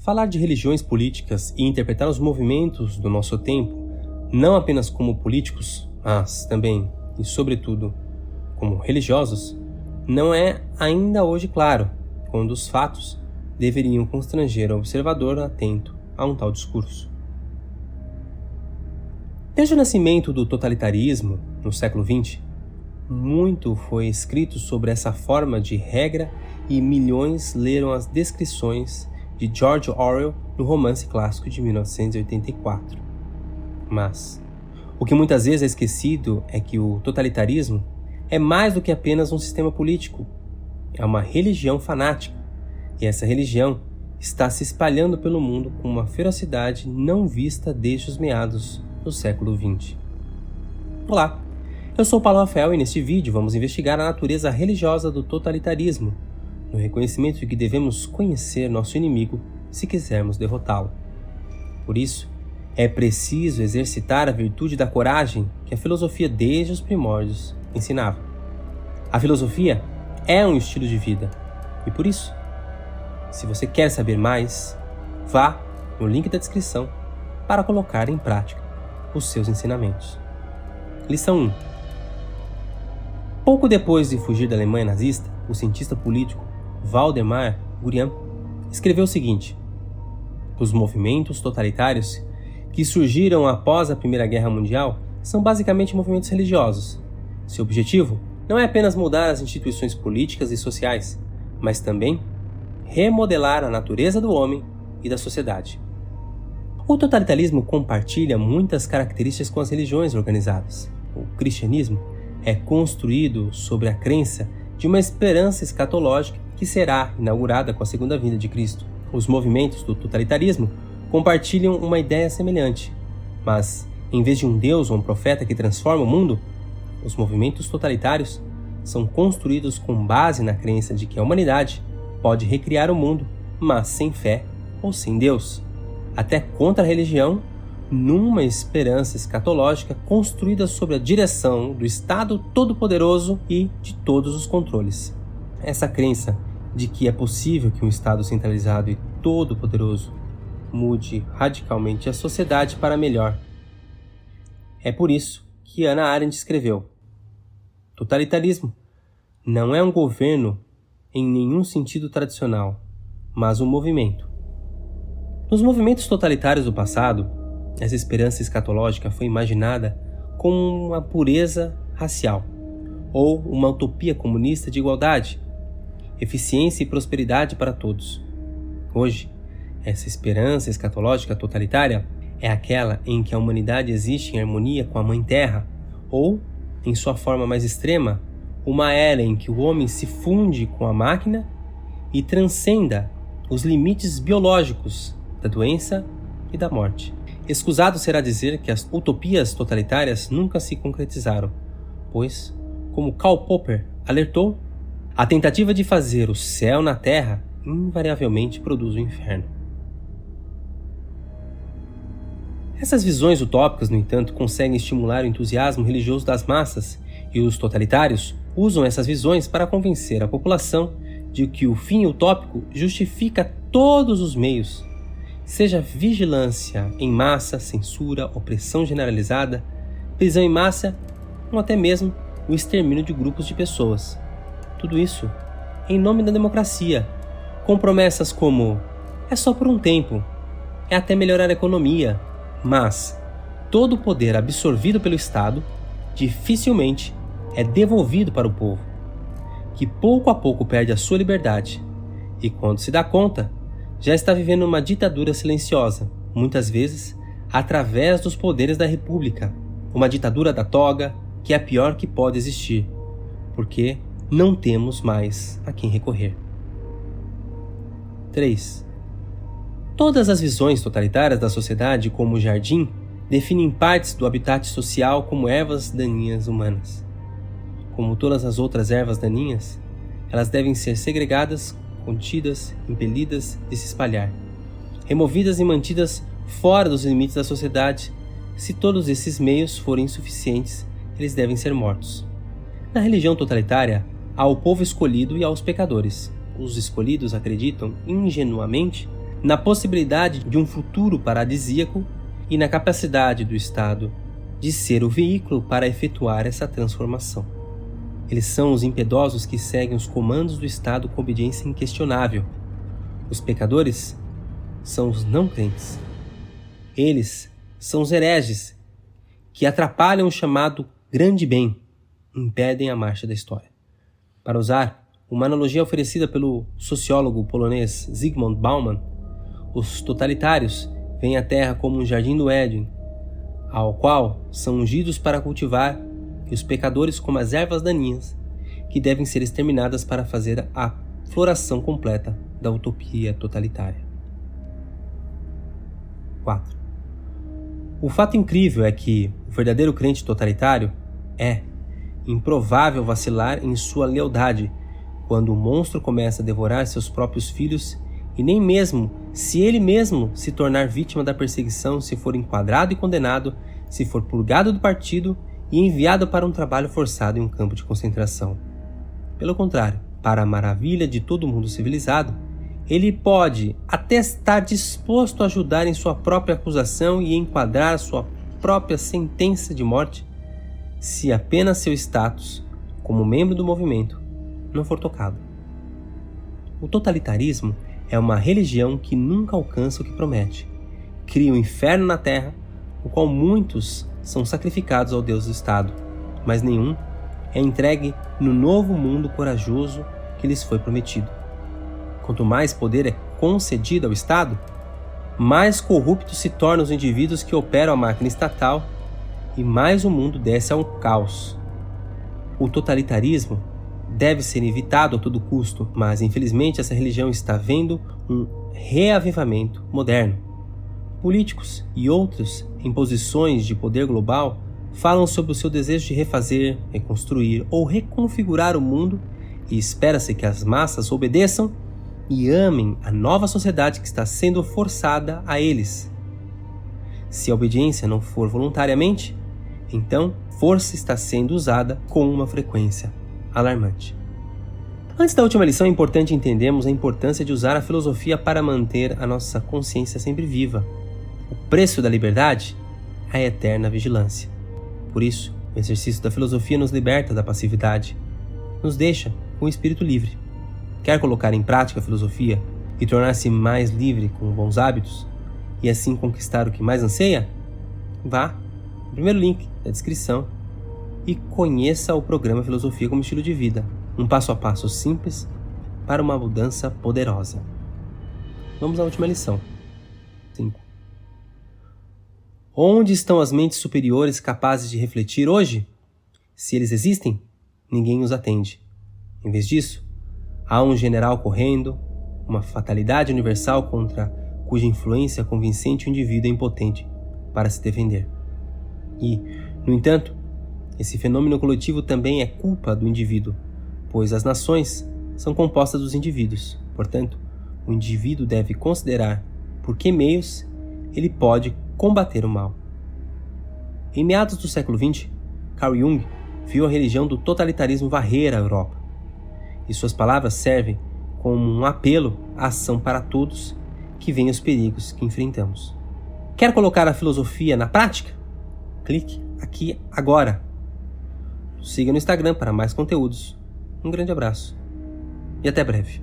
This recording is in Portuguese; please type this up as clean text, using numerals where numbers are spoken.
Falar de religiões políticas e interpretar os movimentos do nosso tempo, não apenas como políticos, mas também e sobretudo como religiosos, não é ainda hoje claro, quando os fatos deveriam constranger o observador atento a um tal discurso. Desde o nascimento do totalitarismo, no século XX, muito foi escrito sobre essa forma de regra e milhões leram as descrições de George Orwell no romance clássico de 1984. Mas o que muitas vezes é esquecido é que o totalitarismo é mais do que apenas um sistema político. É uma religião fanática, e essa religião está se espalhando pelo mundo com uma ferocidade não vista desde os meados do século XX. Olá, eu sou Paulo Rafael e neste vídeo vamos investigar a natureza religiosa do totalitarismo, no reconhecimento de que devemos conhecer nosso inimigo se quisermos derrotá-lo. Por isso, é preciso exercitar a virtude da coragem que a filosofia desde os primórdios ensinava. A filosofia é um estilo de vida e por isso, se você quer saber mais, vá no link da descrição para colocar em prática os seus ensinamentos. Lição 1. Pouco depois de fugir da Alemanha nazista, o cientista político Valdemar Gurian escreveu o seguinte: os movimentos totalitários que surgiram após a Primeira Guerra Mundial são basicamente movimentos religiosos. Seu objetivo não é apenas mudar as instituições políticas e sociais, mas também remodelar a natureza do homem e da sociedade. O totalitarismo compartilha muitas características com as religiões organizadas. O cristianismo é construído sobre a crença de uma esperança escatológica que será inaugurada com a segunda vinda de Cristo. Os movimentos do totalitarismo compartilham uma ideia semelhante, mas, em vez de um Deus ou um profeta que transforma o mundo, os movimentos totalitários são construídos com base na crença de que a humanidade pode recriar o mundo, mas sem fé ou sem Deus, até contra a religião, numa esperança escatológica construída sob a direção do Estado Todo-Poderoso e de todos os controles. Essa crença de que é possível que um Estado centralizado e todo-poderoso mude radicalmente a sociedade para melhor. É por isso que Hannah Arendt escreveu: totalitarismo não é um governo em nenhum sentido tradicional, mas um movimento. Nos movimentos totalitários do passado, essa esperança escatológica foi imaginada como uma pureza racial, ou uma utopia comunista de igualdade, eficiência e prosperidade para todos. Hoje, essa esperança escatológica totalitária é aquela em que a humanidade existe em harmonia com a Mãe Terra, ou, em sua forma mais extrema, uma era em que o homem se funde com a máquina e transcenda os limites biológicos da doença e da morte. Escusado será dizer que as utopias totalitárias nunca se concretizaram, pois, como Karl Popper alertou, a tentativa de fazer o céu na terra invariavelmente produz o inferno. Essas visões utópicas, no entanto, conseguem estimular o entusiasmo religioso das massas, e os totalitários usam essas visões para convencer a população de que o fim utópico justifica todos os meios, seja vigilância em massa, censura, opressão generalizada, prisão em massa ou até mesmo o extermínio de grupos de pessoas. Tudo isso em nome da democracia, com promessas como: é só por um tempo, é até melhorar a economia, mas todo o poder absorvido pelo Estado dificilmente é devolvido para o povo, que pouco a pouco perde a sua liberdade e, quando se dá conta, já está vivendo uma ditadura silenciosa, muitas vezes através dos poderes da República, uma ditadura da toga que é a pior que pode existir, porque não temos mais a quem recorrer. 3. Todas as visões totalitárias da sociedade como o jardim definem partes do habitat social como ervas daninhas humanas. Como todas as outras ervas daninhas, elas devem ser segregadas, contidas, impelidas de se espalhar, removidas e mantidas fora dos limites da sociedade. Se todos esses meios forem insuficientes, eles devem ser mortos. Na religião totalitária, há o povo escolhido e há os pecadores. Os escolhidos acreditam ingenuamente na possibilidade de um futuro paradisíaco e na capacidade do Estado de ser o veículo para efetuar essa transformação. Eles são os impiedosos que seguem os comandos do Estado com obediência inquestionável. Os pecadores são os não crentes. Eles são os hereges que atrapalham o chamado grande bem, impedem a marcha da história. Para usar uma analogia oferecida pelo sociólogo polonês Zygmunt Bauman, os totalitários veem a terra como um jardim do Éden, ao qual são ungidos para cultivar, e os pecadores como as ervas daninhas, que devem ser exterminadas para fazer a floração completa da utopia totalitária. 4. O fato incrível é que o verdadeiro crente totalitário é improvável vacilar em sua lealdade quando o monstro começa a devorar seus próprios filhos, e nem mesmo se ele mesmo se tornar vítima da perseguição, se for enquadrado e condenado, se for purgado do partido e enviado para um trabalho forçado em um campo de concentração. Pelo contrário, para a maravilha de todo mundo civilizado, ele pode até estar disposto a ajudar em sua própria acusação e enquadrar sua própria sentença de morte, se apenas seu status, como membro do movimento, não for tocado. O totalitarismo é uma religião que nunca alcança o que promete. Cria um inferno na terra, no qual muitos são sacrificados ao Deus do Estado, mas nenhum é entregue no novo mundo corajoso que lhes foi prometido. Quanto mais poder é concedido ao Estado, mais corruptos se tornam os indivíduos que operam a máquina estatal e mais o mundo desce ao caos. O totalitarismo deve ser evitado a todo custo, mas infelizmente essa religião está vendo um reavivamento moderno. Políticos e outros em posições de poder global falam sobre o seu desejo de refazer, reconstruir ou reconfigurar o mundo, e espera-se que as massas obedeçam e amem a nova sociedade que está sendo forçada a eles. Se a obediência não for voluntariamente, então força está sendo usada com uma frequência alarmante. Antes da última lição, é importante entendermos a importância de usar a filosofia para manter a nossa consciência sempre viva. O preço da liberdade é a eterna vigilância. Por isso, o exercício da filosofia nos liberta da passividade, nos deixa com o espírito livre. Quer colocar em prática a filosofia e tornar-se mais livre com bons hábitos, e assim conquistar o que mais anseia? Vá no primeiro link da descrição e conheça o programa Filosofia como Estilo de Vida, um passo a passo simples para uma mudança poderosa. Vamos à última lição. 5. Onde estão as mentes superiores capazes de refletir hoje? Se eles existem, ninguém os atende. Em vez disso, há um general correndo, uma fatalidade universal contra cuja influência convincente o indivíduo é impotente para se defender. E, no entanto, esse fenômeno coletivo também é culpa do indivíduo, pois as nações são compostas dos indivíduos. Portanto, o indivíduo deve considerar por que meios ele pode combater o mal. Em meados do século XX, Carl Jung viu a religião do totalitarismo varrer a Europa, e suas palavras servem como um apelo à ação para todos que veem os perigos que enfrentamos. Quer colocar a filosofia na prática? Clique aqui agora. Siga no Instagram para mais conteúdos. Um grande abraço e até breve.